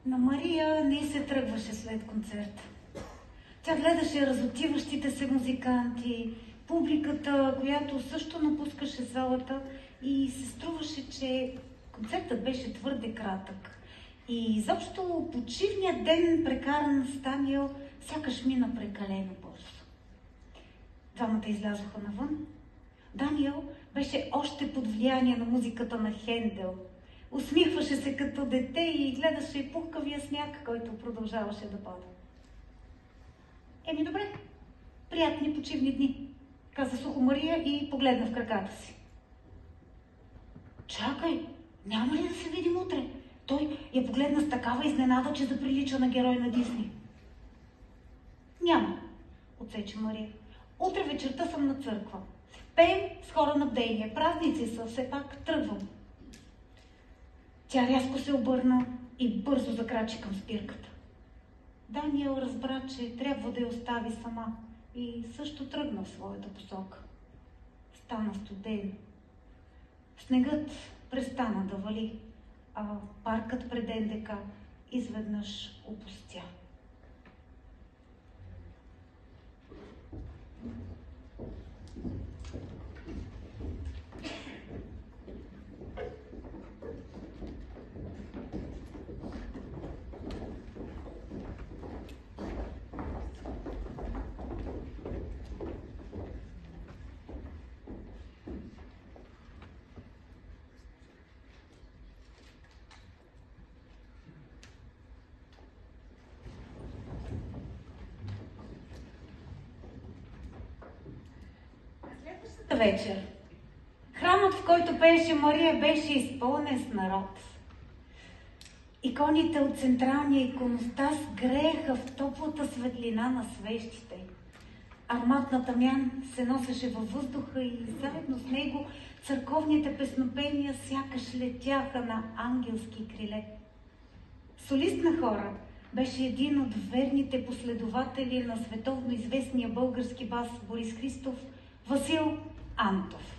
На Мария не се тръгваше след концерта. Тя гледаше разотиващите се музиканти, публиката, която също напускаше залата и се струваше, че концертът беше твърде кратък. И изобщо почивният ден, прекаран с Даниел, сякаш мина прекалено бързо. Двамата излязоха навън. Даниел беше още под влияние на музиката на Хендел. Усмихваше се като дете и гледаше пухкавия сняг, който продължаваше да пада. Еми добре, приятни почивни дни, каза сухо Мария и погледна в краката си. Чакай, няма ли да се видим утре? Той я погледна с такава изненада, че да прилича на герой на Дисни. Няма, отсече Мария. Утре вечерта съм на църква. Пеем с хора на бдение. Празници са, все пак тръгвам. Тя рязко се обърна и бързо закрачи към спирката. Даниел разбра, че трябва да я остави сама и също тръгна в своята посока. Стана студено. Снегът престана да вали, а паркът пред НДК изведнъж опустя. Вечер. Храмът, в който пееше Мария, беше изпълнен с народ. Иконите от централния иконостас грееха в топлата светлина на свещите. Аромат на тамян се носеше във въздуха и заедно с него църковните песнопения сякаш летяха на ангелски криле. Солист на хора беше един от верните последователи на световно известния български бас Борис Христов, Васил Антов.